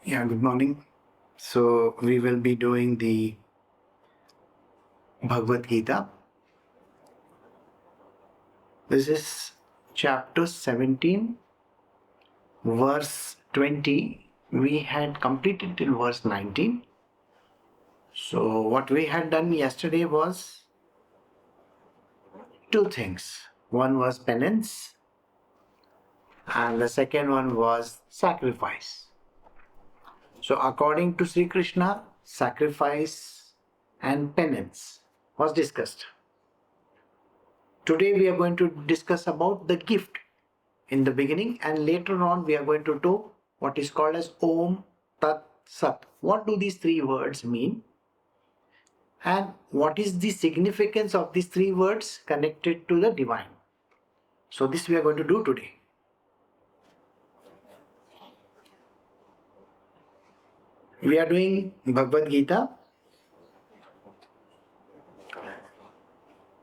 Yeah, good morning. So, we will be doing the Bhagavad Gita. This is chapter 17, verse 20. We had completed till verse 19. So, what we had done yesterday was two things. One was penance, and the second one was sacrifice. So, according to Sri Krishna, sacrifice and penance was discussed. Today we are going to discuss about the gift in the beginning, and later on we are going to do what is called as Om Tat Sat. What do these three words mean? And what is the significance of these three words connected to the divine? So this we are going to do today. We are doing Bhagavad Gita,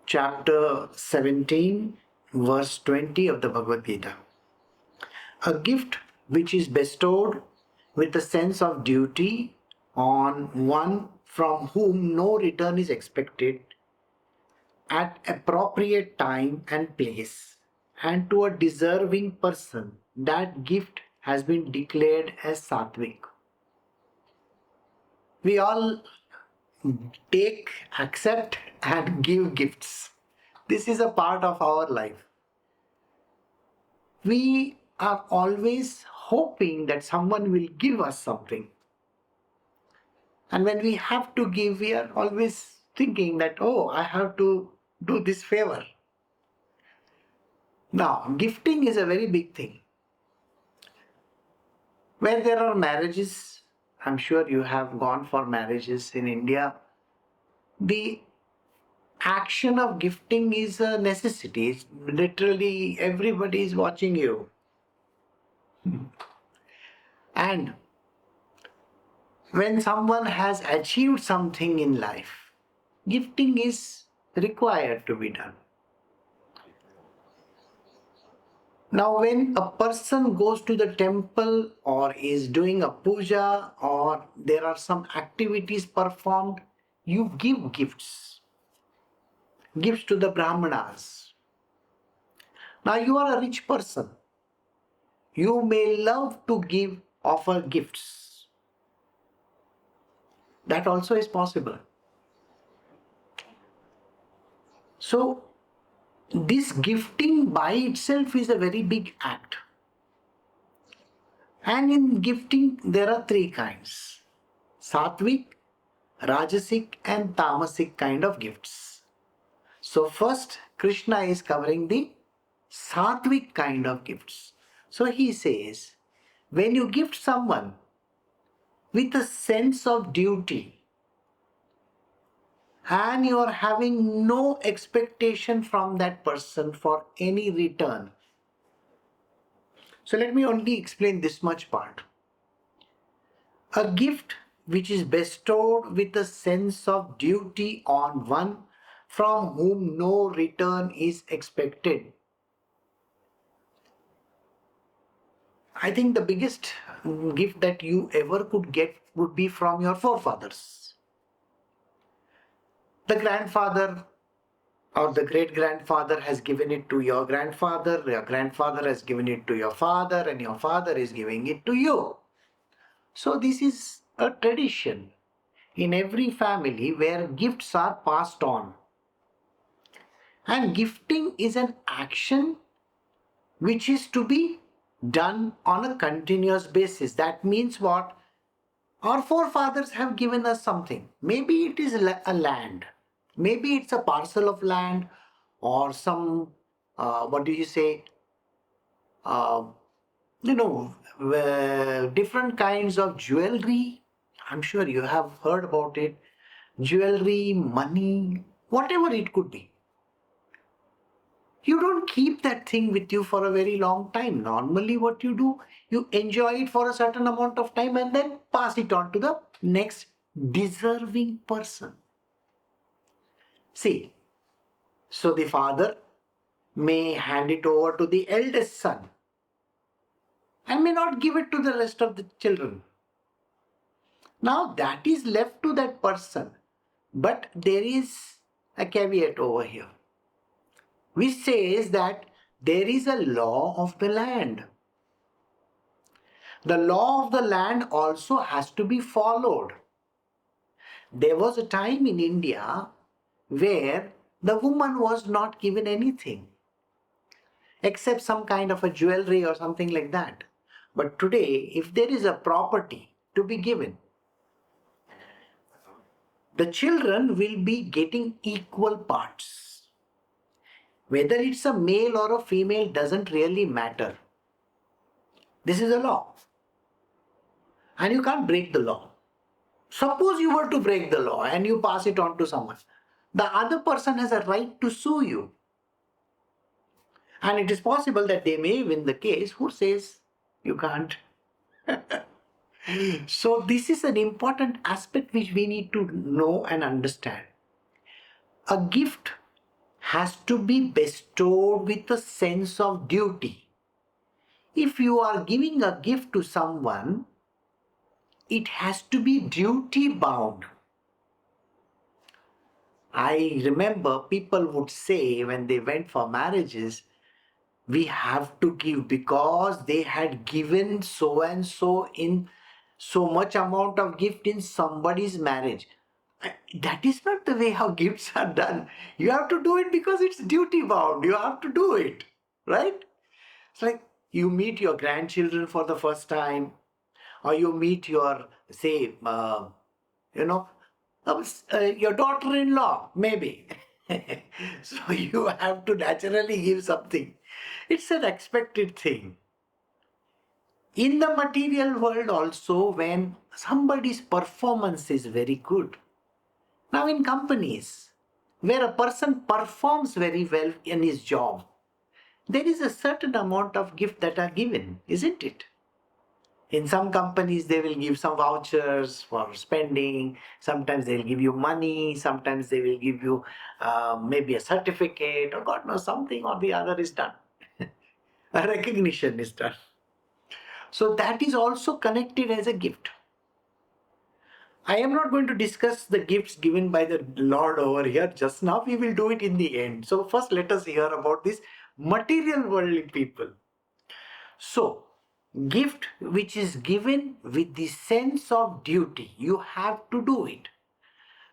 chapter 17, verse 20 of the Bhagavad Gita. A gift which is bestowed with a sense of duty on one from whom no return is expected at appropriate time and place, and to a deserving person, that gift has been declared as Satvik. We all take, accept, and give gifts. This is a part of our life. We are always hoping that someone will give us something. And when we have to give, we are always thinking that, oh, I have to do this favor. Now, gifting is a very big thing. Where there are marriages, I'm sure you have gone for marriages in India, the action of gifting is a necessity. It's literally, everybody is watching you. And when someone has achieved something in life, gifting is required to be done. Now, when a person goes to the temple or is doing a puja or there are some activities performed, you give gifts to the Brahmanas. Now, you are a rich person. You may love to offer gifts. That also is possible. So, this gifting by itself is a very big act. And in gifting, there are three kinds: Satvik, Rajasik, and Tamasic kind of gifts. So, first, Krishna is covering the Satvik kind of gifts. So, he says, when you gift someone with a sense of duty and you are having no expectation from that person for any return. So let me only explain this much part. A gift which is bestowed with a sense of duty on one from whom no return is expected. I think the biggest gift that you ever could get would be from your forefathers. The grandfather or the great-grandfather has given it to your grandfather has given it to your father, and your father is giving it to you. So this is a tradition in every family where gifts are passed on. And gifting is an action which is to be done on a continuous basis. That means what? Our forefathers have given us something. Maybe it is a land. Maybe it's a parcel of land or some, what do you say, uh, different kinds of jewelry. I'm sure you have heard about it. Jewelry, money, whatever it could be. You don't keep that thing with you for a very long time. Normally what you do, you enjoy it for a certain amount of time and then pass it on to the next deserving person. See, so the father may hand it over to the eldest son and may not give it to the rest of the children. Now that is left to that person. But there is a caveat over here, which says that there is a law of the land. The law of the land also has to be followed. There was a time in India where the woman was not given anything except some kind of a jewelry or something like that. But today, if there is a property to be given, the children will be getting equal parts. Whether it's a male or a female doesn't really matter. This is a law. And you can't break the law. Suppose you were to break the law and you pass it on to someone. The other person has a right to sue you. And it is possible that they may win the case. Who says you can't? So this is an important aspect which we need to know and understand. A gift has to be bestowed with a sense of duty. If you are giving a gift to someone, it has to be duty bound. I remember people would say when they went for marriages, we have to give because they had given so and so in so much amount of gift in somebody's marriage. That is not the way how gifts are done. You have to do it because it's duty bound. You have to do it, right? It's like you meet your grandchildren for the first time, or you meet your, say, your daughter-in-law, maybe. So you have to naturally give something. It's an expected thing. In the material world also, when somebody's performance is very good. Now in companies, where a person performs very well in his job, there is a certain amount of gift that are given, isn't it? In some companies, they will give some vouchers for spending. Sometimes they'll give you money. Sometimes they will give you maybe a certificate, or God knows, something or the other is done. A recognition is done. So that is also connected as a gift. I am not going to discuss the gifts given by the Lord over here just now. We will do it in the end. So first let us hear about this material worldly people. So, gift which is given with the sense of duty, you have to do it.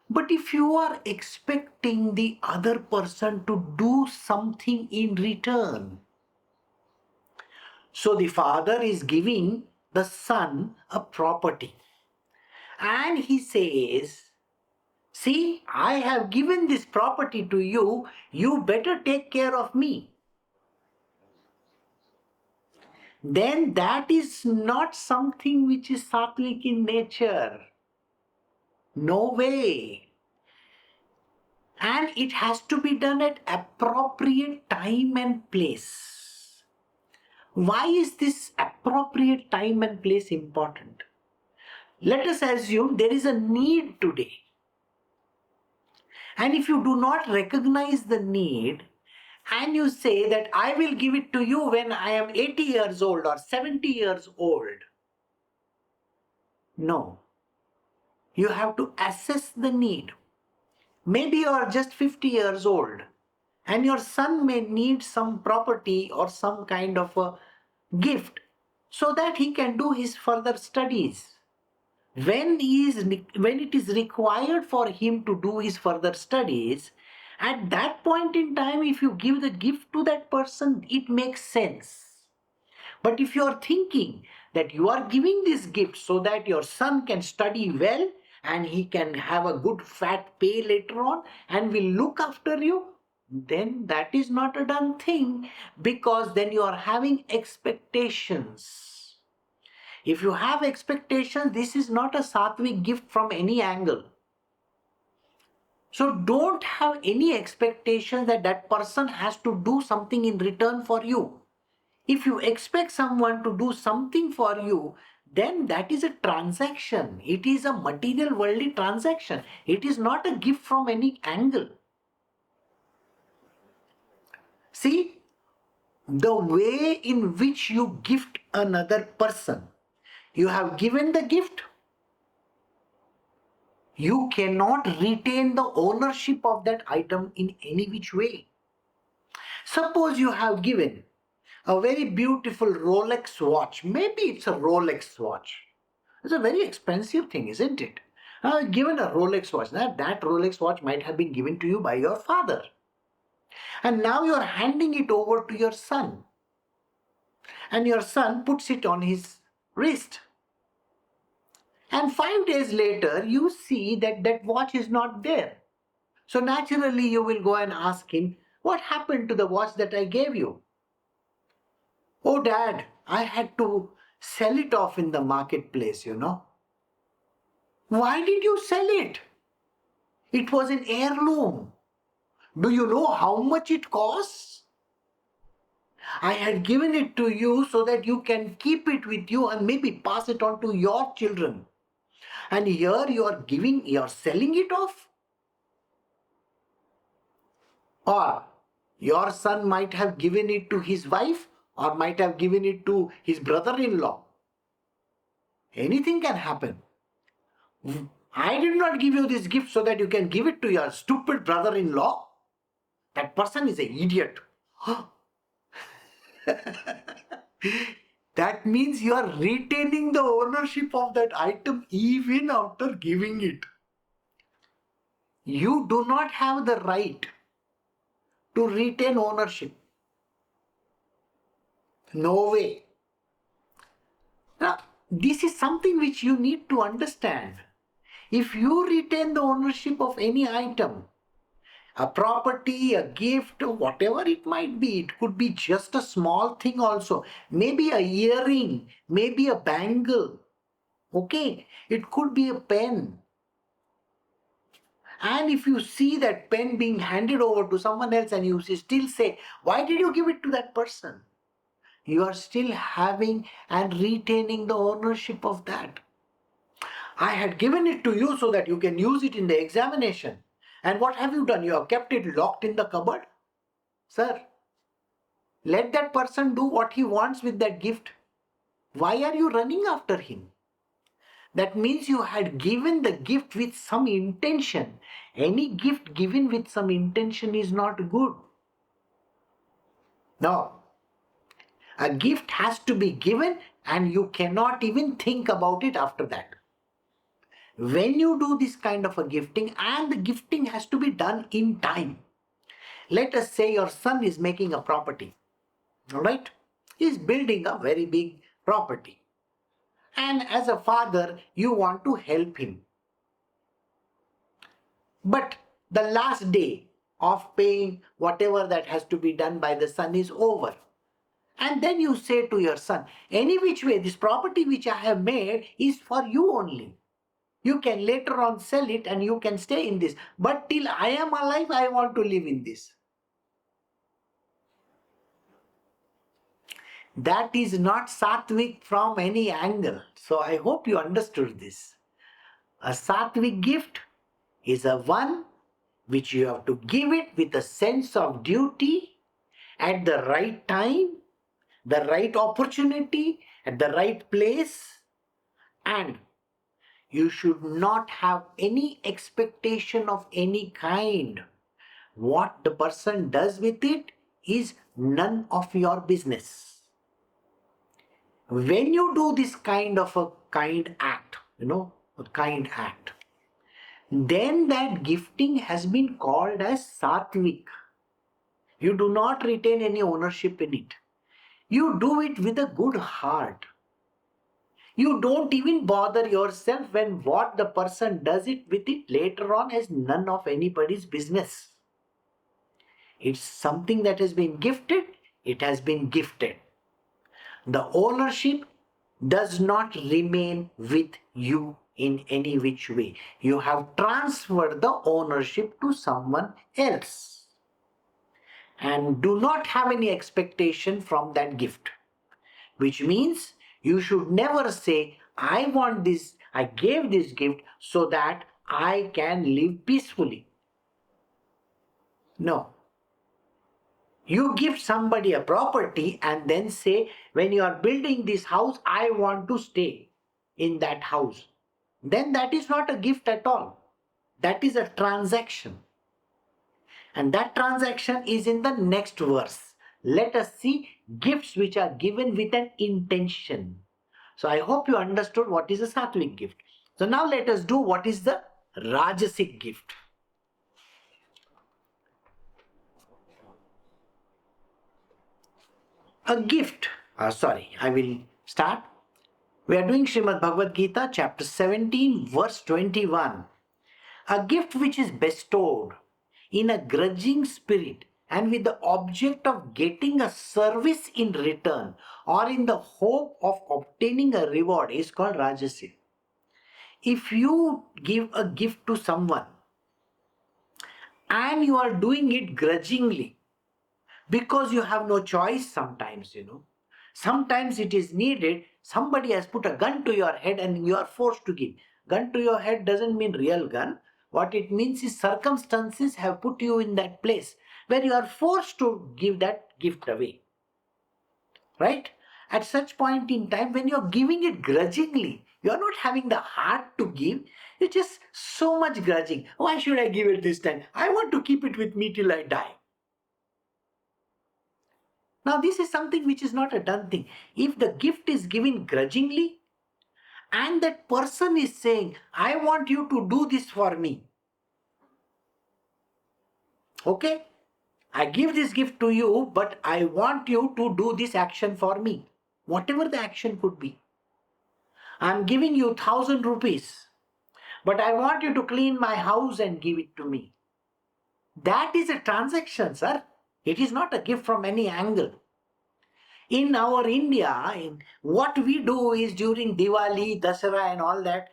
But if you are expecting the other person to do something in return, so the father is giving the son a property and he says, see, I have given this property to you, you better take care of me. Then that is not something which is sattvic in nature. No way. And it has to be done at appropriate time and place. Why is this appropriate time and place important? Let us assume there is a need today. And if you do not recognize the need, and you say that I will give it to you when I am 80 years old or 70 years old. No. You have to assess the need. Maybe you are just 50 years old and your son may need some property or some kind of a gift so that he can do his further studies. When it is required for him to do his further studies, at that point in time, if you give the gift to that person, it makes sense. But if you are thinking that you are giving this gift so that your son can study well and he can have a good fat pay later on and will look after you, then that is not a done thing, because then you are having expectations. If you have expectations, this is not a sattvic gift from any angle. So don't have any expectation that that person has to do something in return for you. If you expect someone to do something for you, then that is a transaction. It is a material worldly transaction. It is not a gift from any angle. See, the way in which you gift another person, you have given the gift, You cannot retain the ownership of that item in any which way. Suppose you have given a very beautiful Rolex watch. Maybe it's a Rolex watch. It's a very expensive thing, isn't it? Given a Rolex watch. That Rolex watch might have been given to you by your father. And now you're handing it over to your son. And your son puts it on his wrist. And 5 days later, you see that that watch is not there. So naturally, you will go and ask him, what happened to the watch that I gave you? Oh, Dad, I had to sell it off in the marketplace, you know. Why did you sell it? It was an heirloom. Do you know how much it costs? I had given it to you so that you can keep it with you and maybe pass it on to your children. And here you're selling it off? Or your son might have given it to his wife or might have given it to his brother-in-law. Anything can happen. I did not give you this gift so that you can give it to your stupid brother-in-law. That person is an idiot. That means you are retaining the ownership of that item even after giving it. You do not have the right to retain ownership. No way. Now, this is something which you need to understand. If you retain the ownership of any item, a property, a gift, whatever it might be, it could be just a small thing also. Maybe a earring, maybe a bangle. Okay, it could be a pen. And if you see that pen being handed over to someone else and you still say, why did you give it to that person? You are still having and retaining the ownership of that. I had given it to you so that you can use it in the examination. And what have you done? You have kept it locked in the cupboard? Sir, let that person do what he wants with that gift. Why are you running after him? That means you had given the gift with some intention. Any gift given with some intention is not good. No. A gift has to be given and you cannot even think about it after that. When you do this kind of a gifting, and the gifting has to be done in time. Let us say your son is making a property. All right? He's building a very big property. And as a father, you want to help him. But the last day of paying whatever that has to be done by the son is over. And then you say to your son, any which way, this property which I have made is for you only. You can later on sell it and you can stay in this. But till I am alive, I want to live in this. That is not Satvik from any angle. So I hope you understood this. A Satvik gift is a one which you have to give it with a sense of duty at the right time, the right opportunity, at the right place, and you should not have any expectation of any kind. What the person does with it is none of your business. When you do this kind of a kind act, a kind act, then that gifting has been called as Satvik. You do not retain any ownership in it. You do it with a good heart. You don't even bother yourself when what the person does it with it later on is none of anybody's business. It's something that has been gifted, it has been gifted. The ownership does not remain with you in any which way. You have transferred the ownership to someone else. And do not have any expectation from that gift. Which means you should never say, I want this, I gave this gift so that I can live peacefully. No. You give somebody a property and then say, when you are building this house, I want to stay in that house. Then that is not a gift at all. That is a transaction. And that transaction is in the next verse. Let us see gifts which are given with an intention. So I hope you understood what is a Satvik gift. So now let us do what is the Rajasik gift. A gift. I will start. We are doing Srimad Bhagavad Gita, chapter 17, verse 21. A gift which is bestowed in a grudging spirit and with the object of getting a service in return or in the hope of obtaining a reward is called Rajasik. If you give a gift to someone and you are doing it grudgingly because you have no choice sometimes, sometimes it is needed, somebody has put a gun to your head and you are forced to give. Gun to your head doesn't mean real gun. What it means is circumstances have put you in that place where you are forced to give that gift away. Right? At such point in time, when you're giving it grudgingly, you're not having the heart to give, you're just so much grudging. Why should I give it this time? I want to keep it with me till I die. Now, this is something which is not a done thing. If the gift is given grudgingly, and that person is saying, I want you to do this for me. Okay? I give this gift to you, but I want you to do this action for me. Whatever the action could be. I'm giving you 1,000 rupees, but I want you to clean my house and give it to me. That is a transaction, sir. It is not a gift from any angle. In our India, what we do is during Diwali, Dasara and all that,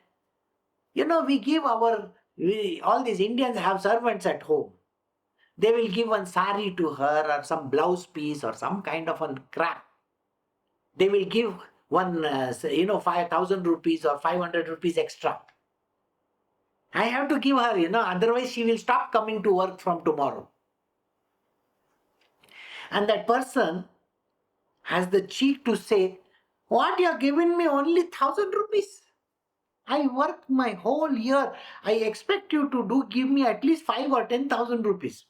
we give all these Indians have servants at home. They will give one sari to her or some blouse piece or some kind of a crap. They will give one, 5,000 rupees or 500 rupees extra. I have to give her, otherwise she will stop coming to work from tomorrow. And that person has the cheek to say, what, you are giving me only 1,000 rupees? I work my whole year. I expect you to give me at least 5 or 10,000 rupees.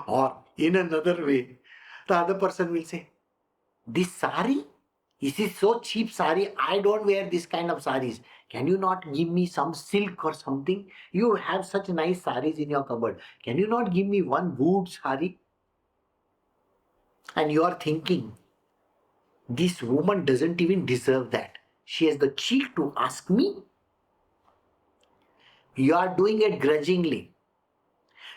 Or in another way, the other person will say, this sari? This is so cheap sari. I don't wear this kind of saris. Can you not give me some silk or something? You have such nice saris in your cupboard. Can you not give me one good sari? And you are thinking, this woman doesn't even deserve that. She has the cheek to ask me. You are doing it grudgingly.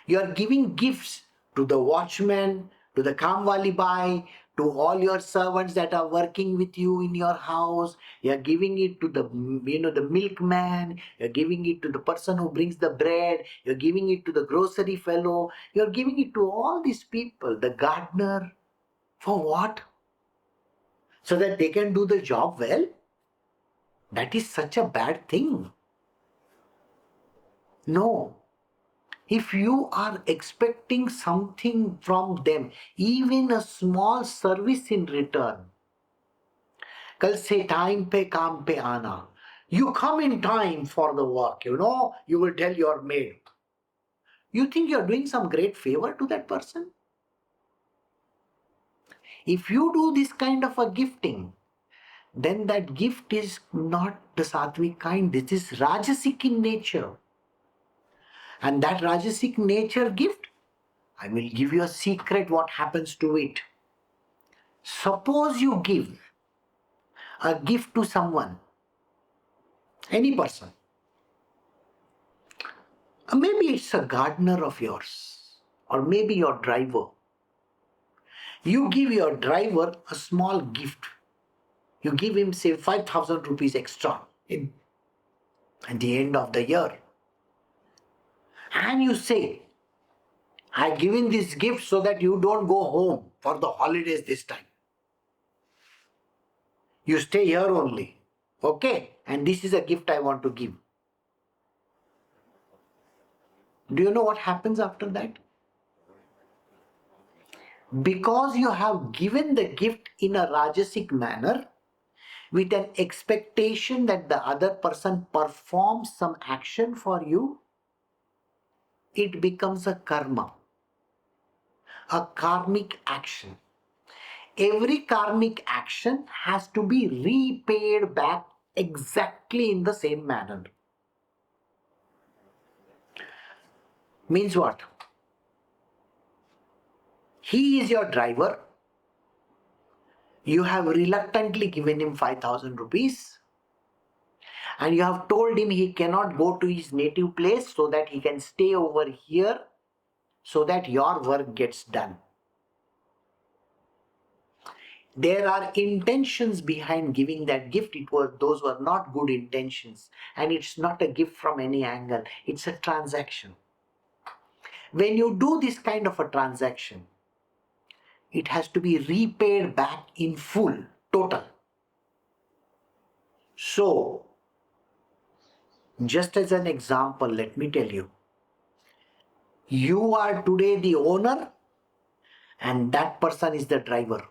You are giving gifts to the watchman, to the kamwali bai, to all your servants that are working with you in your house. You are giving it to the milkman. You are giving it to the person who brings the bread. You are giving it to the grocery fellow. You are giving it to all these people, the gardener. For what? So that they can do the job well? That is such a bad thing. No. If you are expecting something from them, even a small service in return, kal se time pe kaam pe aana. You come in time for the work, you will tell your maid. You think you're doing some great favor to that person? If you do this kind of a gifting, then that gift is not the Sattvic kind. This is Rajasik in nature. And that Rajasik nature gift, I will give you a secret what happens to it. Suppose you give a gift to someone, any person. Maybe it's a gardener of yours, or maybe your driver. You give your driver a small gift. You give him, say, 5,000 rupees extra at the end of the year. And you say, I've given this gift so that you don't go home for the holidays this time. You stay here only. Okay? And this is a gift I want to give. Do you know what happens after that? Because you have given the gift in a Rajasic manner, with an expectation that the other person performs some action for you, it becomes a karma, a karmic action. Every karmic action has to be repaid back exactly in the same manner. Means what? He is your driver. You have reluctantly given him 5,000 rupees and you have told him he cannot go to his native place so that he can stay over here so that your work gets done. There are intentions behind giving that gift. Those were not good intentions, and it's not a gift from any angle. It's a transaction. When you do this kind of a transaction, it has to be repaid back in full, total. So, just as an example, let me tell you, you are today the owner and that person is the driver.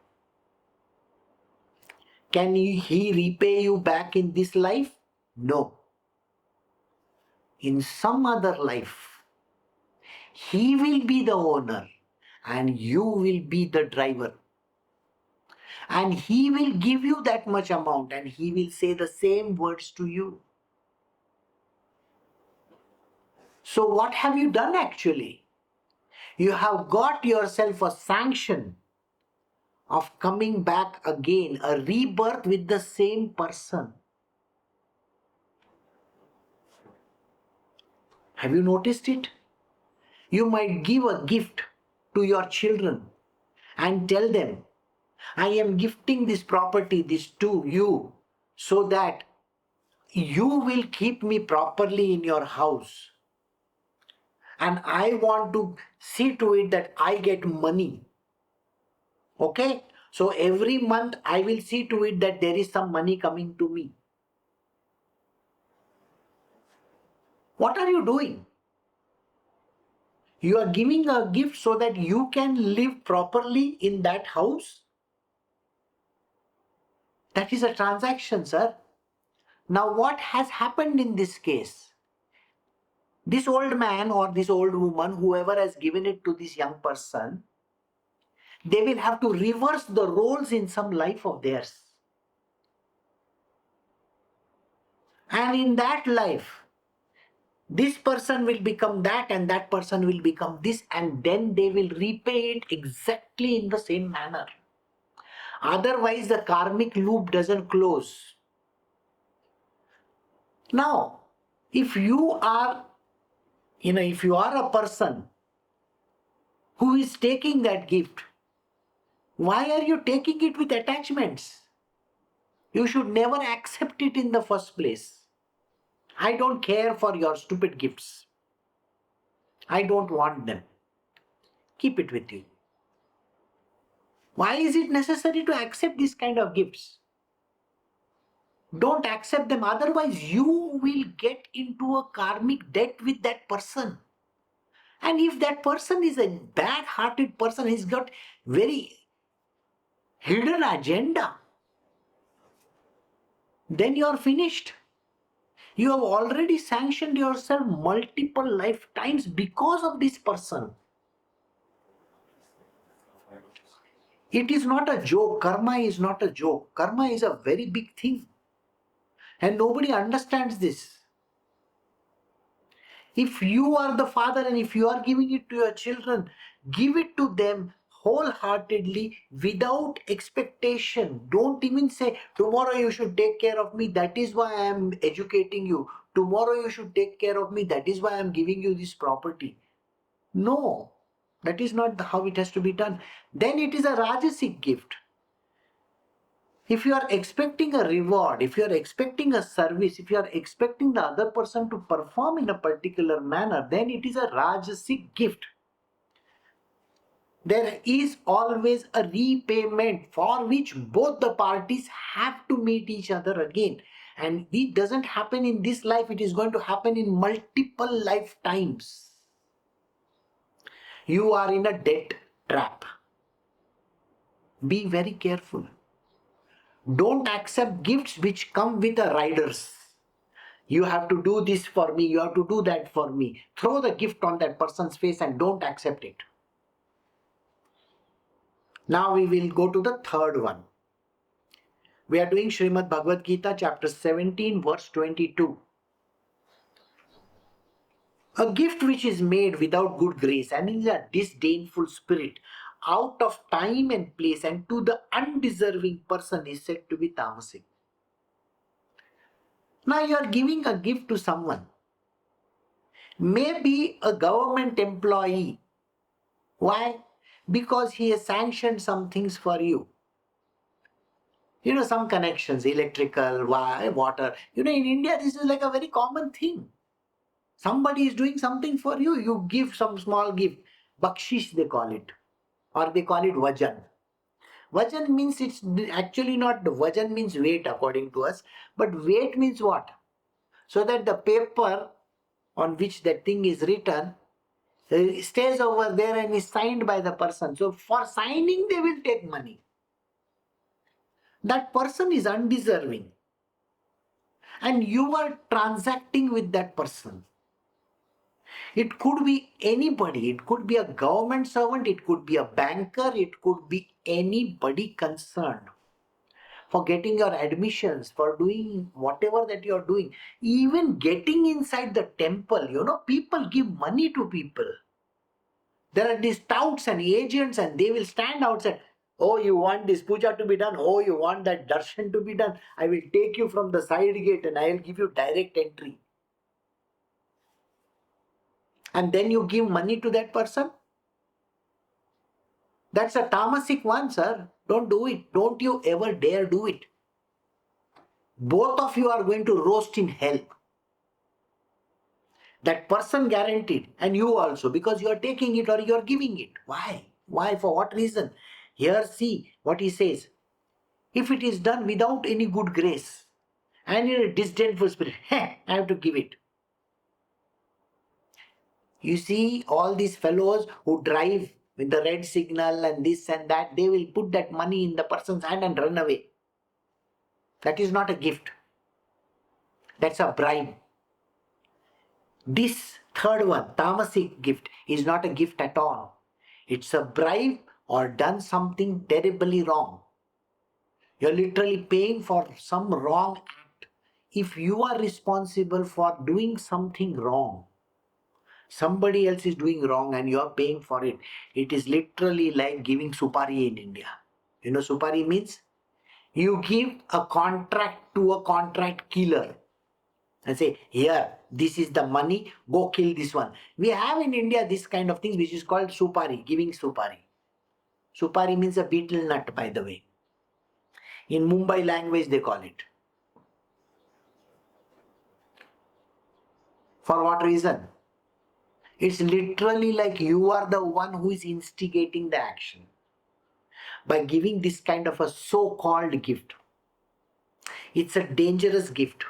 Can he repay you back in this life? No. In some other life, he will be the owner and you will be the driver. And he will give you that much amount and he will say the same words to you. So what have you done actually? You have got yourself a sanction of coming back again, a rebirth with the same person. Have you noticed it? You might give a gift to your children and tell them, I am gifting this property, this to you, so that you will keep me properly in your house. And I want to see to it that I get money. Okay? So every month I will see to it that there is some money coming to me. What are you doing? You are giving a gift so that you can live properly in that house. That is a transaction, sir. Now what has happened in this case? This old man or this old woman, whoever has given it to this young person, they will have to reverse the roles in some life of theirs. And in that life, this person will become that and that person will become this, and then they will repay it exactly in the same manner. Otherwise, the karmic loop doesn't close. Now, if you are a person who is taking that gift, why are you taking it with attachments? You should never accept it in the first place. I don't care for your stupid gifts. I don't want them. Keep it with you. Why is it necessary to accept these kind of gifts? Don't accept them, otherwise you will get into a karmic debt with that person. And if that person is a bad-hearted person, he's got very hidden agenda, then you are finished. You have already sanctioned yourself multiple lifetimes because of this person. It is not a joke. Karma is not a joke. Karma is a very big thing. And nobody understands this. If you are the father and if you are giving it to your children, give it to them wholeheartedly without expectation. Don't even say, tomorrow you should take care of me, that is why I am educating you. Tomorrow you should take care of me, that is why I am giving you this property. No, that is not how it has to be done. Then it is a Rajasik gift. If you are expecting a reward, if you are expecting a service, if you are expecting the other person to perform in a particular manner, then it is a Rajasik gift. There is always a repayment for which both the parties have to meet each other again. And it doesn't happen in this life, it is going to happen in multiple lifetimes. You are in a debt trap. Be very careful. Don't accept gifts which come with the riders. You have to do this for me, you have to do that for me. Throw the gift on that person's face and don't accept it. Now we will go to the third one. We are doing Srimad Bhagavad Gita chapter 17 verse 22. A gift which is made without good grace and in a disdainful spirit, out of time and place, and to the undeserving person is said to be Tamasic. Now you are giving a gift to someone. Maybe a government employee. Why? Because he has sanctioned some things for you. Some connections, electrical, water. In India, this is like a very common thing. Somebody is doing something for you, you give some small gift. Bakshish they call it. Or they call it vajan. Vajan means it's actually not, vajan means weight according to us. But weight means what? So that the paper on which that thing is written stays over there and is signed by the person. So for signing they will take money. That person is undeserving. And you are transacting with that person. It could be anybody. It could be a government servant. It could be a banker. It could be anybody concerned. For getting your admissions, for doing whatever that you are doing. Even getting inside the temple, people give money to people. There are these touts and agents and they will stand outside. Oh, you want this puja to be done? Oh, you want that darshan to be done? I will take you from the side gate and I will give you direct entry. And then you give money to that person? That's a tamasic one, sir. Don't do it. Don't you ever dare do it. Both of you are going to roast in hell. That person guaranteed, and you also, because you are taking it or you are giving it. Why? Why? For what reason? Here, see what he says. If it is done without any good grace and in a disdainful spirit, I have to give it. You see, all these fellows who drive with the red signal and this and that, they will put that money in the person's hand and run away. That is not a gift. That's a bribe. This third one, tamasic gift, is not a gift at all. It's a bribe or done something terribly wrong. You're literally paying for some wrong act. If you are responsible for doing something wrong, somebody else is doing wrong and you are paying for it, it is literally like giving supari in India. Supari means? You give a contract to a contract killer and say, here, this is the money, go kill this one. We have in India this kind of things which is called supari, giving supari. Supari means a betel nut, by the way. In Mumbai language they call it. For what reason? It's literally like you are the one who is instigating the action by giving this kind of a so-called gift. It's a dangerous gift.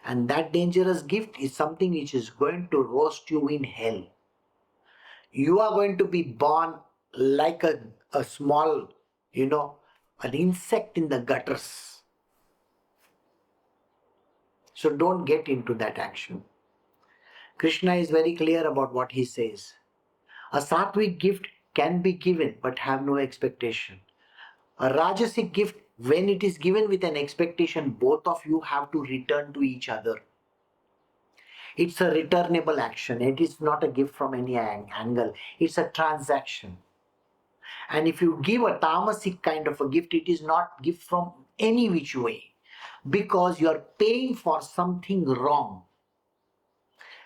And that dangerous gift is something which is going to roast you in hell. You are going to be born like a small, an insect in the gutters. So don't get into that action. Krishna is very clear about what he says. A Satvik gift can be given but have no expectation. A Rajasik gift, when it is given with an expectation, both of you have to return to each other. It's a returnable action. It is not a gift from any angle. It's a transaction. And if you give a tamasic kind of a gift, it is not gift from any which way. Because you are paying for something wrong.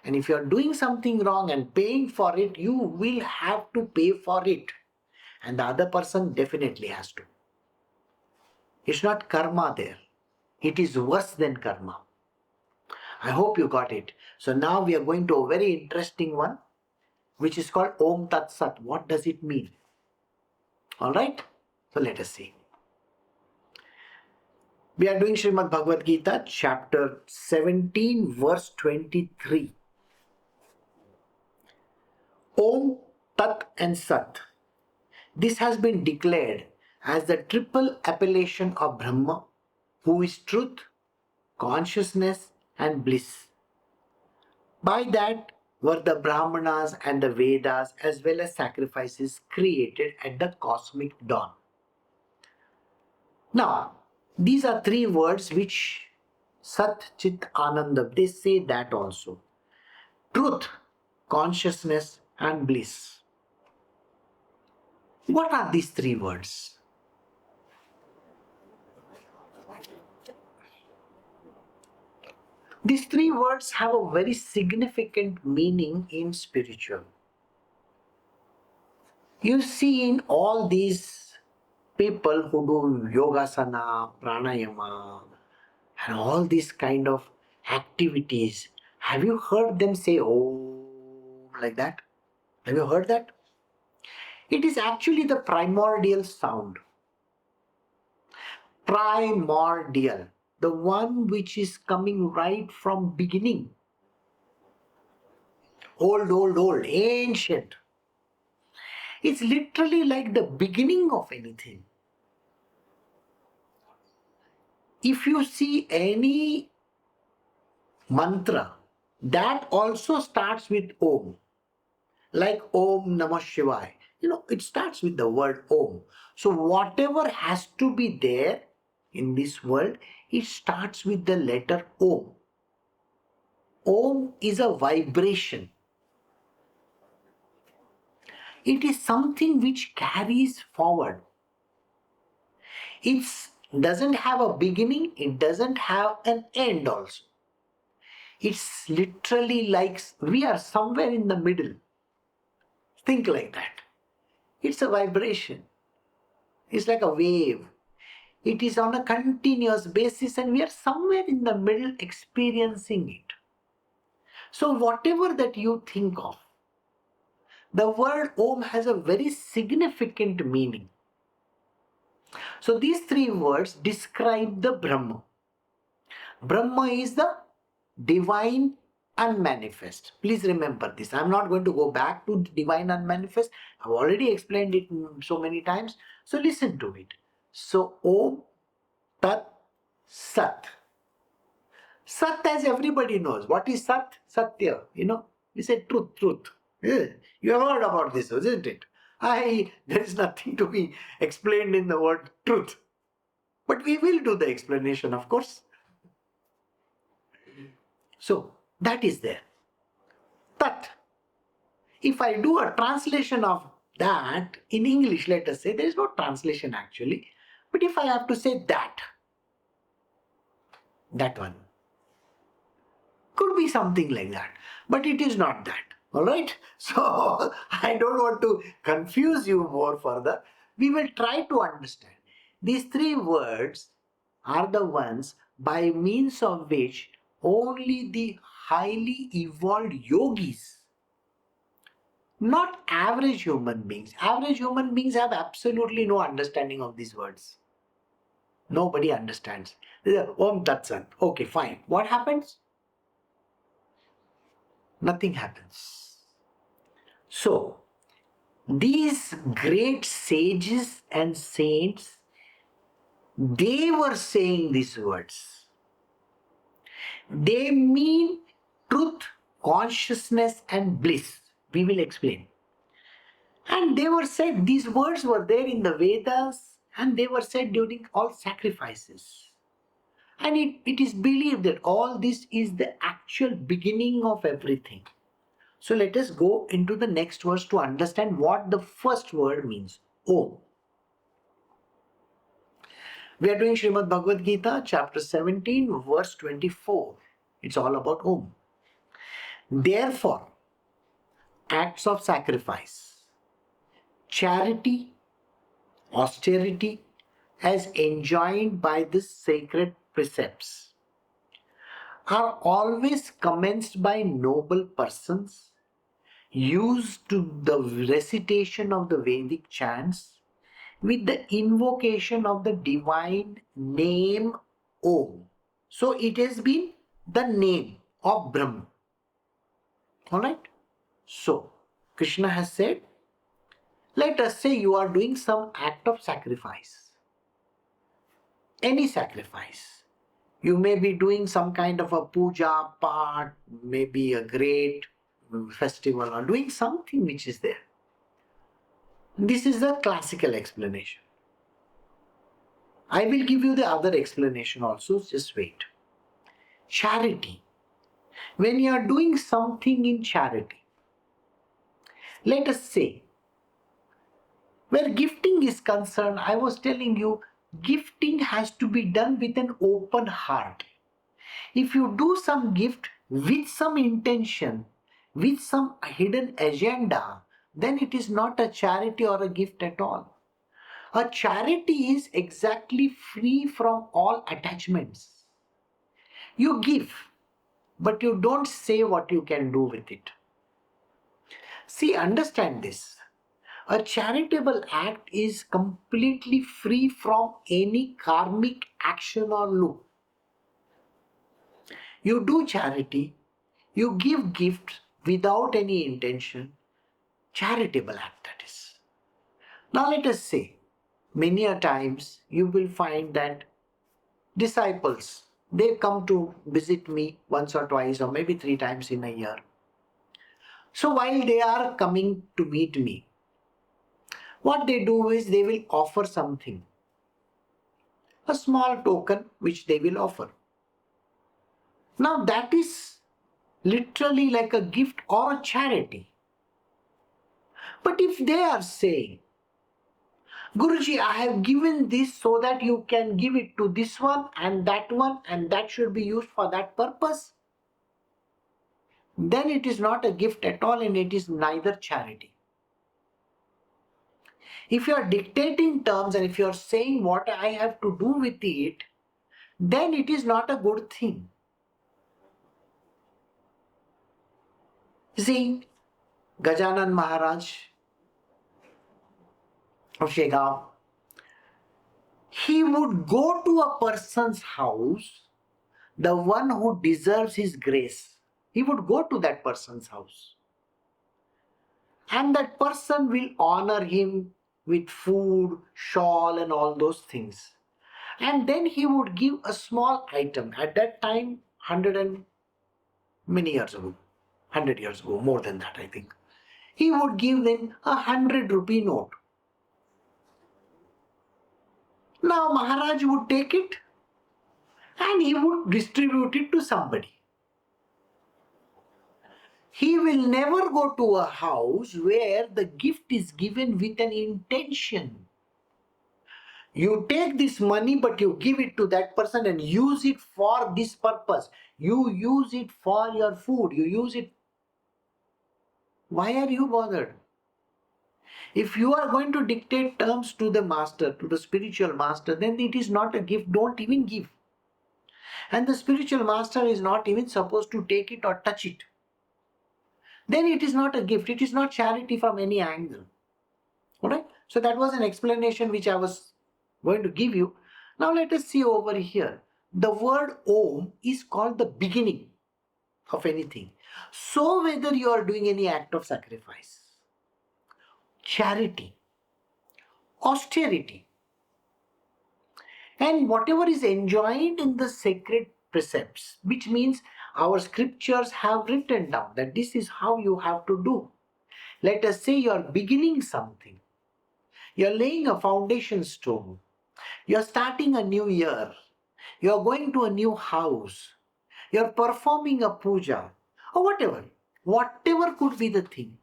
And if you are doing something wrong and paying for it, you will have to pay for it. And the other person definitely has to. It's not karma there. It is worse than karma. I hope you got it. So now we are going to a very interesting one, which is called OmTatSat. What does it mean? Alright? So let us see. We are doing Srimad Bhagavad Gita, chapter 17, verse 23. Om, Tat and Sat. This has been declared as the triple appellation of Brahma, who is truth, consciousness, and bliss. By that were the Brahmanas and the Vedas as well as sacrifices created at the cosmic dawn. Now, these are three words which Sat, Chit, Ananda, they say that also. Truth, consciousness, and bliss. What are these three words? These three words have a very significant meaning in spiritual. You see in all these people who do yogasana, pranayama, and all these kind of activities, have you heard them say oh like that? Have you heard that? It is actually the primordial sound. Primordial, the one which is coming right from beginning. Old, ancient. It's literally like the beginning of anything. If you see any mantra, that also starts with Om. Like Om Namah Shivaya. It starts with the word Om. So whatever has to be there in this world, it starts with the letter Om. Om is a vibration. It is something which carries forward. It doesn't have a beginning, it doesn't have an end also. It's literally like we are somewhere in the middle. Think like that. It's a vibration. It's like a wave. It is on a continuous basis and we are somewhere in the middle experiencing it. So whatever that you think of, the word Om has a very significant meaning. So these three words describe the Brahma. Brahma is the divine unmanifest. Please remember this. I'm not going to go back to divine unmanifest. I've already explained it so many times. So listen to it. So Om Tat Sat. Sat, as everybody knows. What is Sat? Satya. We say truth. Yeah. You have heard about this, isn't it? There is nothing to be explained in the word truth. But we will do the explanation, of course. So, that is there. Tat. If I do a translation of that in English, let us say, there is no translation actually. But if I have to say that one, could be something like that. But it is not that. Alright? So, I don't want to confuse you more further. We will try to understand. These three words are the ones by means of which only the highly evolved yogis, not average human beings. Average human beings have absolutely no understanding of these words. Nobody understands. OmTatSat. Okay, fine. What happens? Nothing happens. So, these great sages and saints, they were saying these words. They mean truth, consciousness, and bliss. We will explain. And they were said, these words were there in the Vedas and they were said during all sacrifices. And it is believed that all this is the actual beginning of everything. So let us go into the next verse to understand what the first word means. Om. We are doing Srimad Bhagavad Gita, chapter 17, verse 24. It's all about Om. Therefore, acts of sacrifice, charity, austerity, as enjoined by the sacred precepts, are always commenced by noble persons, used to the recitation of the Vedic chants, with the invocation of the divine name Om. So it has been the name of Brahma. Alright? So, Krishna has said, let us say you are doing some act of sacrifice. any sacrifice. You may be doing some kind of a puja, part, maybe a great festival, or doing something which is there. This is the classical explanation. I will give you the other explanation also, just wait. Charity. When you are doing something in charity, let us say, where gifting is concerned, I was telling you, gifting has to be done with an open heart. If you do some gift with some intention, with some hidden agenda, then it is not a charity or a gift at all. A charity is exactly free from all attachments. You give, but you don't say what you can do with it. See, understand this. A charitable act is completely free from any karmic action or loop. You do charity, you give gifts without any intention, charitable act that is. Now let us say, many a times you will find that disciples, they come to visit me once or twice or maybe 3 times in a year. So while they are coming to meet me, what they do is they will offer something, a small token which they will offer. Now that is literally like a gift or a charity. But if they are saying, Guruji, I have given this so that you can give it to this one, and that should be used for that purpose, then it is not a gift at all and it is neither charity. If you are dictating terms and if you are saying what I have to do with it, then it is not a good thing. See, Gajanan Maharaj of Shegaon, he would go to a person's house, the one who deserves his grace. He would go to that person's house. And that person will honor him with food, shawl, and all those things. And then he would give a small item. At that time, 100 and many years ago, 100 years ago, more than that, I think. He would give them a 100 rupee note. Now Maharaj would take it and he would distribute it to somebody. He will never go to a house where the gift is given with an intention. You take this money but you give it to that person and use it for this purpose. You use it for your food. You use it. Why are you bothered? If you are going to dictate terms to the master, to the spiritual master, then it is not a gift. Don't even give. And the spiritual master is not even supposed to take it or touch it. Then it is not a gift. It is not charity from any angle. Alright? So that was an explanation which I was going to give you. Now let us see over here. The word Om is called the beginning of anything. So whether you are doing any act of sacrifice, charity, austerity, and whatever is enjoined in the sacred precepts, which means our scriptures have written down that this is how you have to do. Let us say you are beginning something. You are laying a foundation stone. You are starting a new year. You are going to a new house. You are performing a puja or whatever. Whatever could be the thing.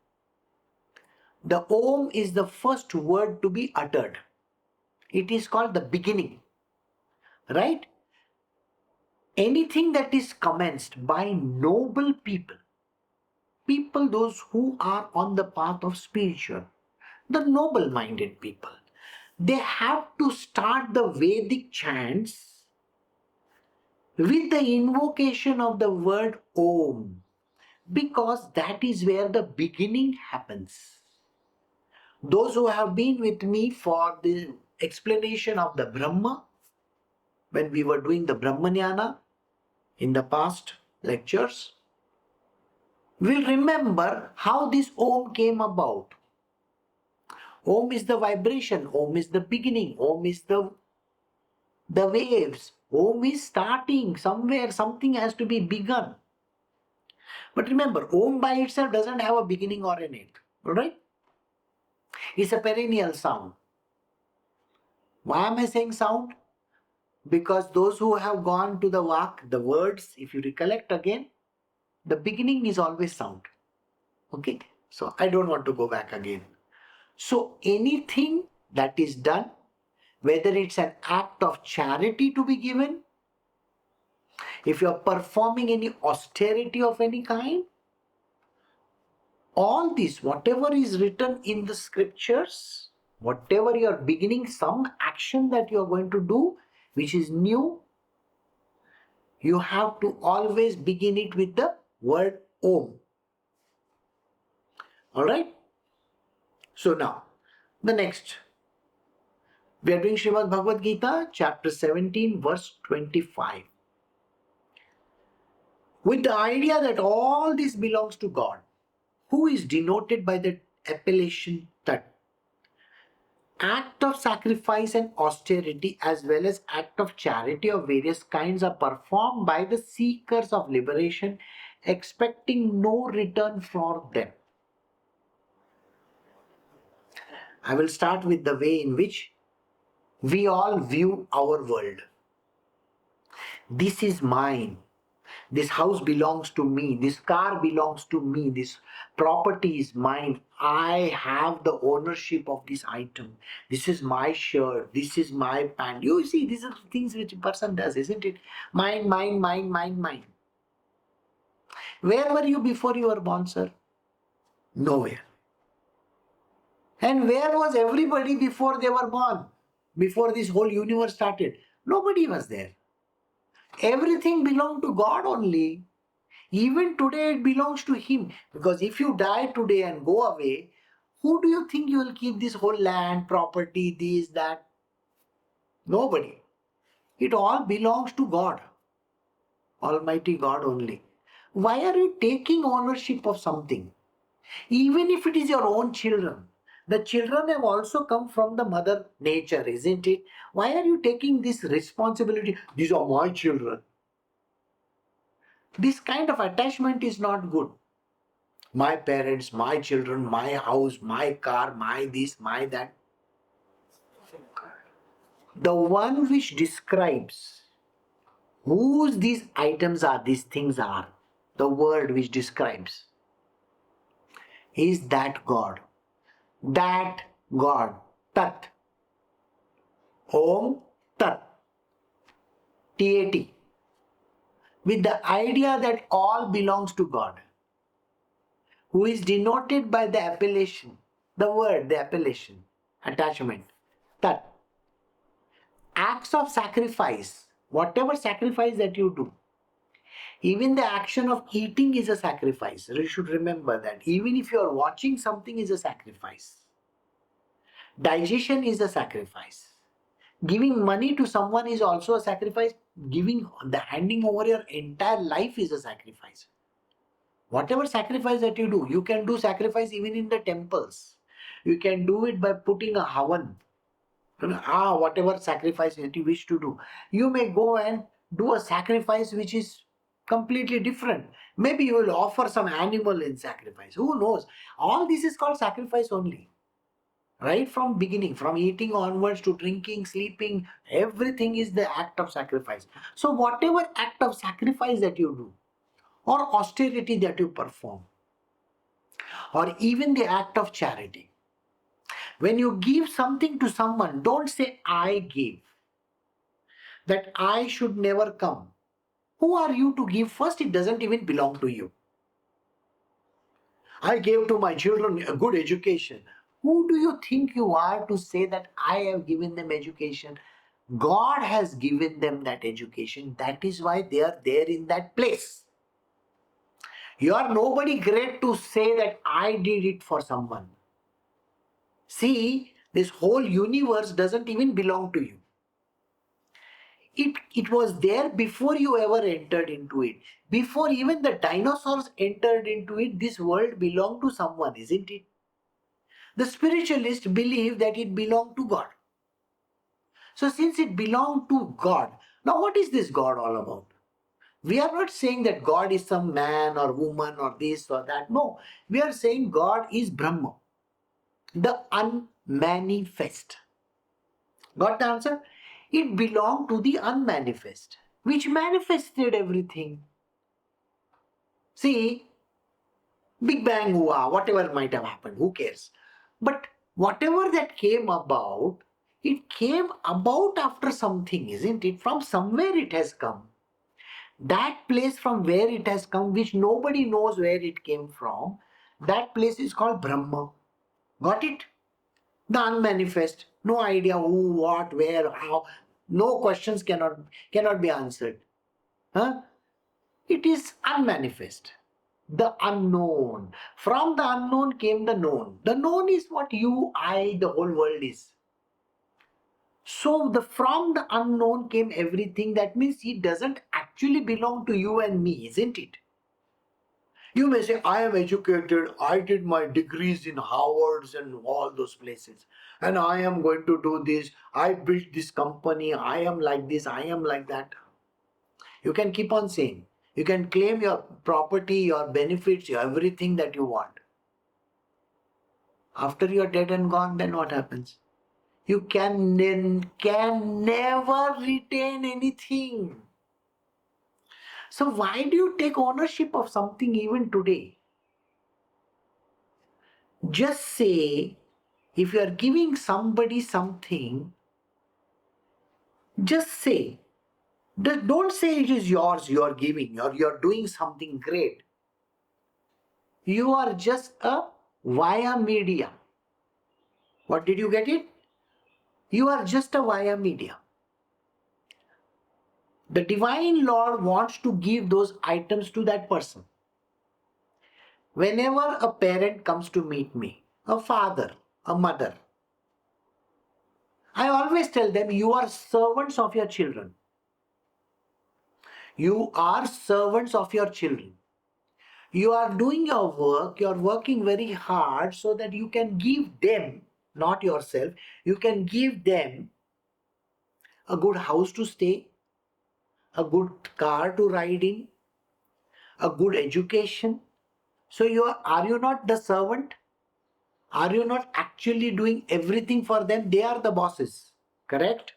The Om is the first word to be uttered. It is called the beginning. Right? Anything that is commenced by noble people, people those who are on the path of spiritual, the noble-minded people, they have to start the Vedic chants with the invocation of the word Om, because that is where the beginning happens. Those who have been with me for the explanation of the Brahma, when we were doing the Brahmanyana in the past lectures, will remember how this Om came about. Om is the vibration, Om is the beginning, Om is the The waves. Om is starting somewhere, something has to be begun. But remember, Om by itself doesn't have a beginning or an end. Alright? It's a perennial sound. Why am I saying sound? Because those who have gone to the Vak, the words, if you recollect again, the beginning is always sound. Okay? So I don't want to go back again. So anything that is done, whether it's an act of charity to be given, if you are performing any austerity of any kind, all this, whatever is written in the scriptures, whatever you are beginning, some action that you are going to do, which is new, you have to always begin it with the word Om. Alright? So now, the next. We are doing Srimad Bhagavad Gita, chapter 17, verse 25. With the idea that all this belongs to God, who is denoted by the appellation Tat. Act of sacrifice and austerity as well as act of charity of various kinds are performed by the seekers of liberation, expecting no return for them. I will start with the way in which we all view our world. This is mine. This house belongs to me. This car belongs to me. This property is mine. I have the ownership of this item. This is my shirt. This is my pant. You see, these are things which a person does, isn't it? Mine, mine, mine, mine, mine. Where were you before you were born, sir? Nowhere. And where was everybody before they were born? Before this whole universe started? Nobody was there. Everything belonged to God only. Even today it belongs to Him. Because if you die today and go away, who do you think you will keep this whole land, property, this, that? Nobody. It all belongs to God. Almighty God only. Why are you taking ownership of something? Even if it is your own children. The children have also come from the mother nature, isn't it? Why are you taking this responsibility? These are my children. This kind of attachment is not good. My parents, my children, my house, my car, my this, my that. The one which describes whose these items are, these things are, the word which describes is that God. That God. Tat. Om Tat. T-A-T. With the idea that all belongs to God, who is denoted by the appellation, the word, the appellation, attachment, Tat. Acts of sacrifice, whatever sacrifice that you do, even the action of eating is a sacrifice. You should remember that. Even if you are watching something is a sacrifice. Digestion is a sacrifice. Giving money to someone is also a sacrifice. Handing over your entire life is a sacrifice. Whatever sacrifice that you do, you can do sacrifice even in the temples. You can do it by putting a havan. Whatever sacrifice that you wish to do. You may go and do a sacrifice which is completely different. Maybe you will offer some animal in sacrifice. Who knows? All this is called sacrifice only. Right from beginning, from eating onwards to drinking, sleeping, everything is the act of sacrifice. So whatever act of sacrifice that you do, or austerity that you perform, or even the act of charity, when you give something to someone, don't say I gave. That I should never come. Who are you to give? First, it doesn't even belong to you. I gave to my children a good education. Who do you think you are to say that I have given them education? God has given them that education. That is why they are there in that place. You are nobody great to say that I did it for someone. See, this whole universe doesn't even belong to you. It was there before you ever entered into it. Before even the dinosaurs entered into it, this world belonged to someone, isn't it? The spiritualists believe that it belonged to God. So since it belonged to God, now what is this God all about? We are not saying that God is some man or woman or this or that. No, we are saying God is Brahma, the unmanifest. Got the answer? It belonged to the unmanifest, which manifested everything. See, Big Bang, whatever might have happened, who cares? But whatever that came about, it came about after something, isn't it? From somewhere it has come. That place from where it has come, which nobody knows where it came from, that place is called Brahma. Got it? The unmanifest. No idea who, what, where, how. No questions cannot be answered. Huh? It is unmanifest. The unknown. From the unknown came the known. The known is what you, I, the whole world is. So from the unknown came everything. That means it doesn't actually belong to you and me, isn't it? You may say, I am educated, I did my degrees in Harvard's and all those places, and I am going to do this, I built this company, I am like this, I am like that. You can keep on saying. You can claim your property, your benefits, everything that you want. After you're dead and gone, then what happens? You can never retain anything. So why do you take ownership of something even today? Just say, if you are giving somebody something, just say, don't say it is yours, you are giving, or you are doing something great. You are just a via media. What did you get it? You are just a via media. The Divine Lord wants to give those items to that person. Whenever a parent comes to meet me, a father, a mother, I always tell them, you are servants of your children. You are servants of your children. You are doing your work, you are working very hard so that you can give them, not yourself, you can give them a good house to stay, a good car to ride in, a good education. So are you not the servant? Are you not actually doing everything for them? They are the bosses, correct?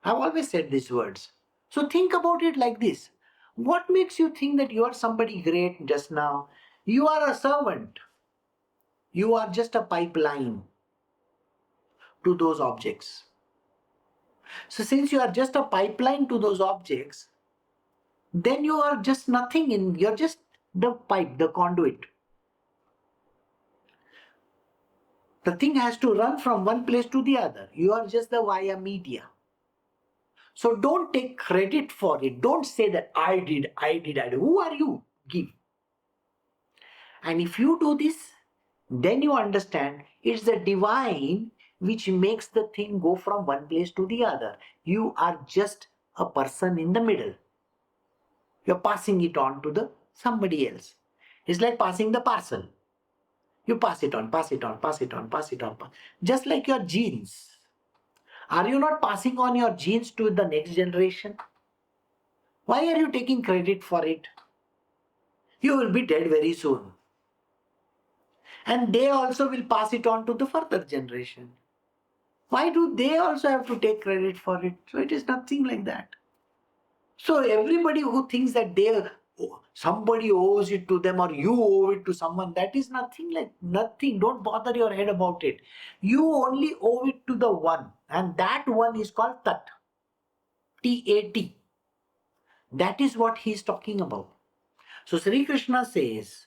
I've always said these words. So think about it like this. What makes you think that you are somebody great just now? You are a servant. You are just a pipeline to those objects. So since you are just a pipeline to those objects, then you are just nothing you're just the pipe, the conduit. The thing has to run from one place to the other. You are just the via media. So don't take credit for it. Don't say that I did. Who are you? Give. And if you do this, then you understand it's the divine which makes the thing go from one place to the other. You are just a person in the middle. You're passing it on to the somebody else. It's like passing the parcel. You pass it on, pass it on, pass it on, pass it on. Just like your genes. Are you not passing on your genes to the next generation? Why are you taking credit for it? You will be dead very soon. And they also will pass it on to the further generation. Why do they also have to take credit for it? So it is nothing like that. So everybody who thinks that somebody owes it to them or you owe it to someone, that is nothing. Don't bother your head about it. You only owe it to the one, and that one is called Tat. T-A-T. That is what he is talking about. So Sri Krishna says,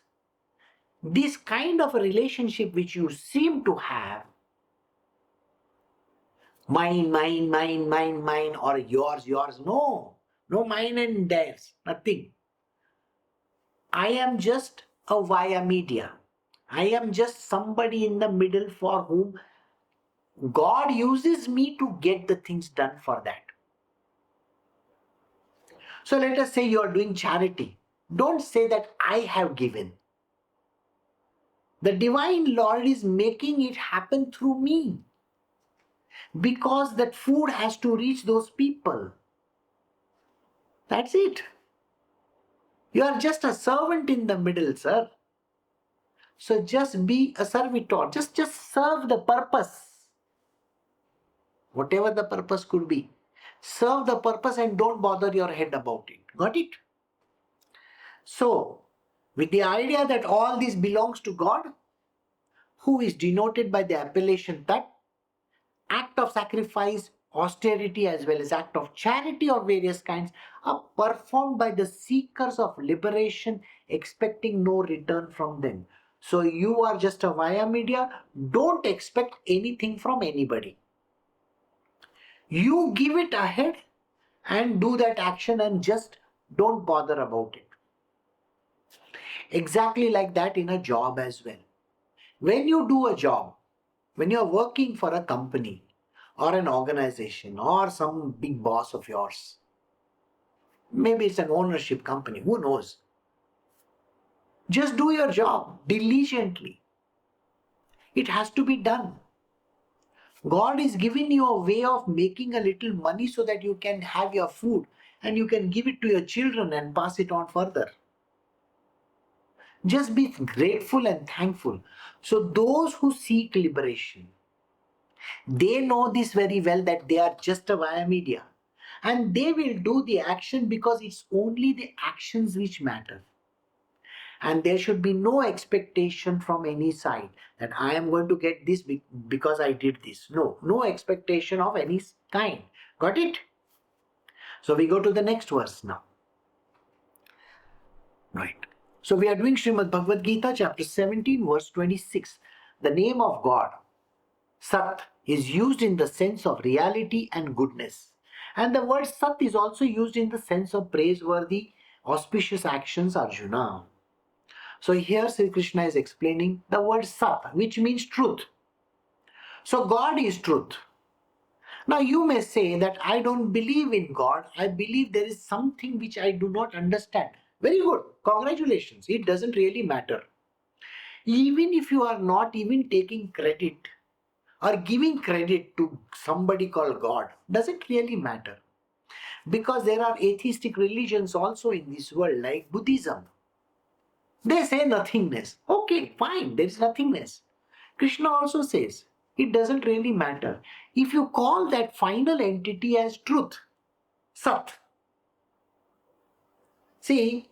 this kind of a relationship which you seem to have, mine, or yours, no mine and theirs, nothing. I am just a via media. I am just somebody in the middle for whom God uses me to get the things done for that. So let us say you are doing charity. Don't say that I have given. The Divine Lord is making it happen through me. because that food has to reach those people. That's it. You are just a servant in the middle, sir. So just be a servitor. Just serve the purpose. Whatever the purpose could be. Serve the purpose and don't bother your head about it. Got it? So, with the idea that all this belongs to God, who is denoted by the appellation Tat, act of sacrifice, austerity, as well as act of charity of various kinds are performed by the seekers of liberation, expecting no return from them. So you are just a via media. Don't expect anything from anybody. You give it ahead and do that action and just don't bother about it. Exactly like that in a job as well. When you do a job, when you are working for a company or an organization or some big boss of yours, maybe it's an ownership company, who knows? Just do your job diligently. It has to be done. God is giving you a way of making a little money so that you can have your food and you can give it to your children and pass it on further. Just be grateful and thankful. So those who seek liberation, they know this very well, that they are just a via media. And they will do the action because it's only the actions which matter. And there should be no expectation from any side that I am going to get this because I did this. No expectation of any kind. Got it? So we go to the next verse now. Right. So we are doing Srimad Bhagavad Gita chapter 17 verse 26. The name of God, Sat, is used in the sense of reality and goodness. And the word Sat is also used in the sense of praiseworthy, auspicious actions, Arjuna. So here Sri Krishna is explaining the word Sat, which means truth. So God is truth. Now you may say that I don't believe in God. I believe there is something which I do not understand. Very good. Congratulations. It doesn't really matter. Even if you are not even taking credit or giving credit to somebody called God, doesn't really matter. Because there are atheistic religions also in this world, like Buddhism. They say nothingness. Okay, fine, there is nothingness. Krishna also says it doesn't really matter. If you call that final entity as truth, Sat. See,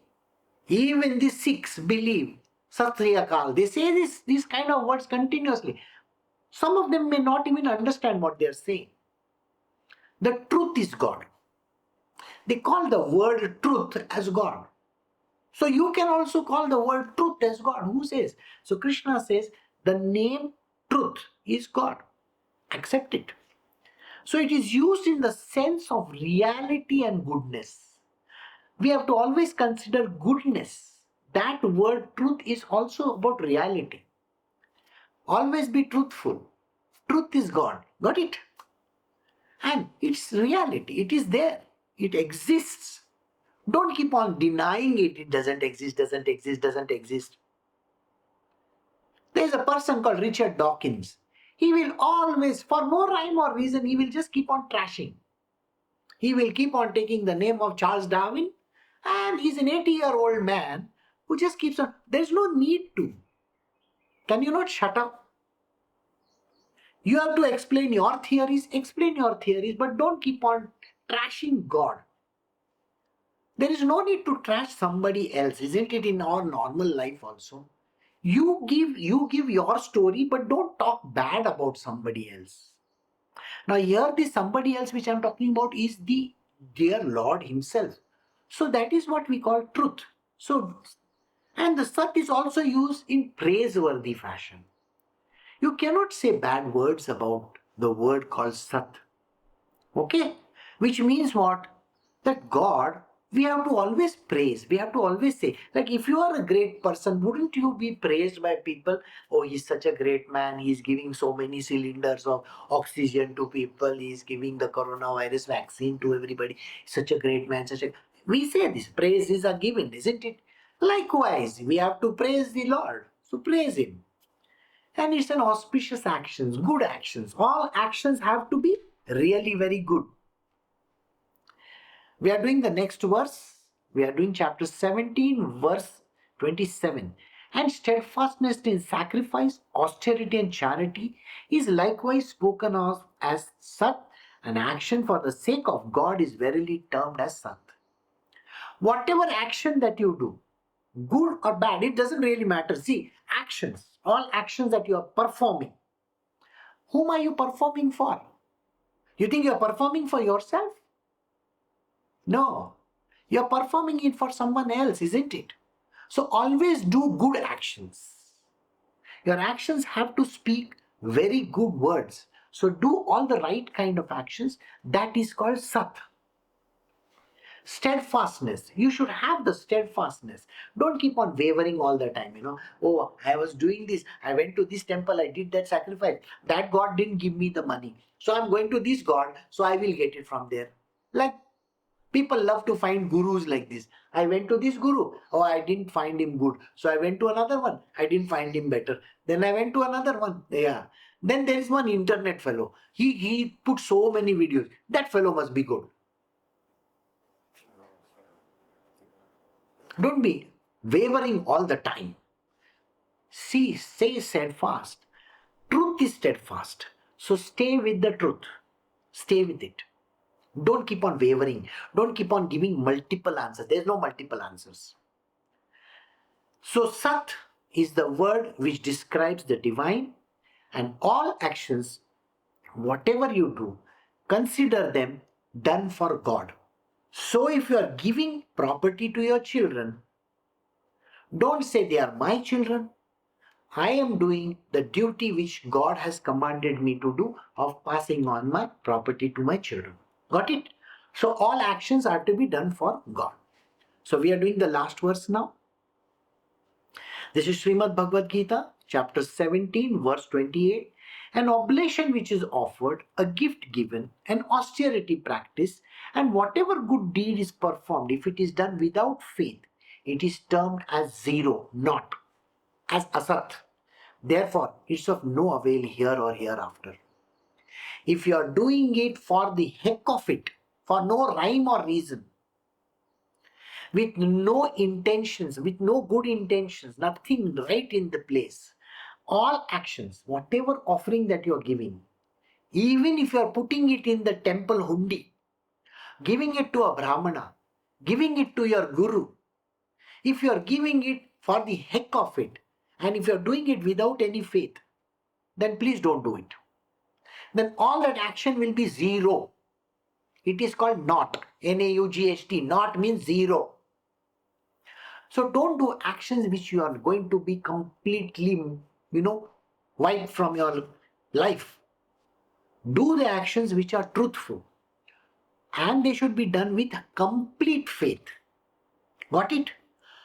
even the Sikhs believe Sat Sri Akal. They say these kind of words continuously. Some of them may not even understand what they are saying. The truth is God. They call the word truth as God. So you can also call the word truth as God. Who says? So Krishna says the name truth is God. Accept it. So it is used in the sense of reality and goodness. We have to always consider goodness. That word truth is also about reality. Always be truthful. Truth is God. Got it? And it's reality. It is there. It exists. Don't keep on denying it. It doesn't exist, doesn't exist, doesn't exist. There is a person called Richard Dawkins. He will always, for no rhyme or reason, he will just keep on trashing. He will keep on taking the name of Charles Darwin, and he's an 80-year-old man who just keeps on. There's no need to. Can you not shut up? You have to explain your theories, but don't keep on trashing God. There is no need to trash somebody else, isn't it, in our normal life also? You give your story, but don't talk bad about somebody else. Now here this somebody else which I'm talking about is the dear Lord himself. So that is what we call truth. So, and the Sat is also used in praiseworthy fashion. You cannot say bad words about the word called Sat. Okay? Which means what? That God, we have to always praise. We have to always say, like if you are a great person, wouldn't you be praised by people? Oh, he's such a great man. He's giving so many cylinders of oxygen to people. He's giving the coronavirus vaccine to everybody. Such a great man. We say this. Praises are given, isn't it? Likewise, we have to praise the Lord. So praise him. And it's an auspicious actions, good actions. All actions have to be really very good. We are doing the next verse. We are doing chapter 17, verse 27. And steadfastness in sacrifice, austerity, and charity is likewise spoken of as Sat. An action for the sake of God is verily termed as Sat. Whatever action that you do, good or bad, it doesn't really matter. See, actions, all actions that you are performing, whom are you performing for? You think you are performing for yourself? No. You are performing it for someone else, isn't it? So always do good actions. Your actions have to speak very good words. So do all the right kind of actions. That is called Sat. Steadfastness. You should have the steadfastness. Don't keep on wavering all the time. Oh, I was doing this. I went to this temple. I did that sacrifice. That God didn't give me the money. So I'm going to this God. So I will get it from there. Like, people love to find gurus like this. I went to this guru. Oh, I didn't find him good. So I went to another one. I didn't find him better. Then I went to another one. Yeah. Then there is one internet fellow. He put so many videos. That fellow must be good. Don't be wavering all the time. See, stay steadfast. Truth is steadfast. So stay with the truth. Stay with it. Don't keep on wavering. Don't keep on giving multiple answers. There's no multiple answers. So Sat is the word which describes the divine, and all actions, whatever you do, consider them done for God. So if you are giving property to your children, don't say they are my children. I am doing the duty which God has commanded me to do of passing on my property to my children. Got it? So all actions are to be done for God. So we are doing the last verse now. This is Srimad Bhagavad Gita, chapter 17, verse 28. An oblation which is offered, a gift given, an austerity practice, and whatever good deed is performed, if it is done without faith, it is termed as zero, not, as asat. Therefore, it's of no avail here or hereafter. If you are doing it for the heck of it, for no rhyme or reason, with no intentions, with no good intentions, nothing right in the place, all actions, whatever offering that you are giving, even if you are putting it in the temple hundi, giving it to a brahmana, giving it to your guru, if you are giving it for the heck of it, and if you are doing it without any faith, then please don't do it. Then all that action will be zero. It is called not. N-A-U-G-H-T. Not means zero. So don't do actions which you are going to be completely, wiped from your life. Do the actions which are truthful. And they should be done with complete faith. Got it?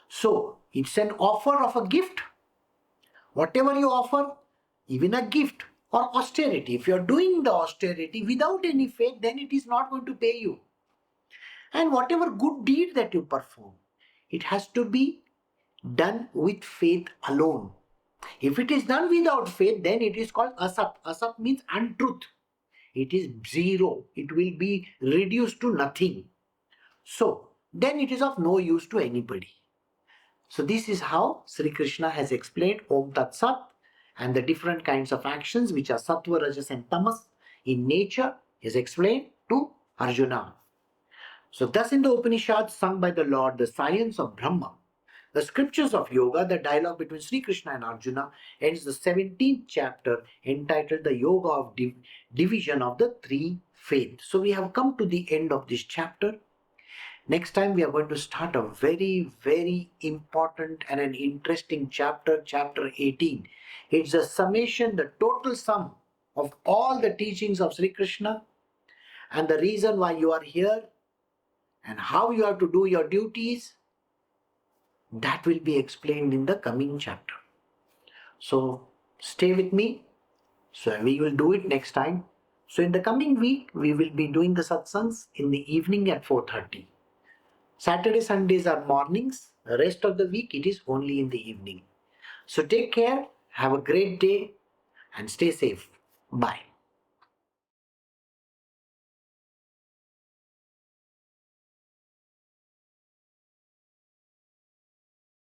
So it's an offer of a gift. Whatever you offer, even a gift or austerity. If you are doing the austerity without any faith, then it is not going to pay you. And whatever good deed that you perform, it has to be done with faith alone. If it is done without faith, then it is called asat. Asat means untruth. It is zero. It will be reduced to nothing. So, then it is of no use to anybody. So this is how Sri Krishna has explained OmTatSat and the different kinds of actions which are Sattva, Rajas and Tamas in nature is explained to Arjuna. So thus in the Upanishads sung by the Lord, the science of Brahma, the scriptures of yoga, the dialogue between Sri Krishna and Arjuna ends the 17th chapter entitled the Yoga of Division of the Three Faiths. So we have come to the end of this chapter. Next time we are going to start a very, very important and an interesting chapter, chapter 18. It's a summation, the total sum of all the teachings of Sri Krishna and the reason why you are here and how you have to do your duties. That will be explained in the coming chapter. So stay with me. So we will do it next time. So in the coming week, we will be doing the satsangs in the evening at 4:30. Saturday, Sundays are mornings. The rest of the week, it is only in the evening. So take care. Have a great day. and stay safe. Bye.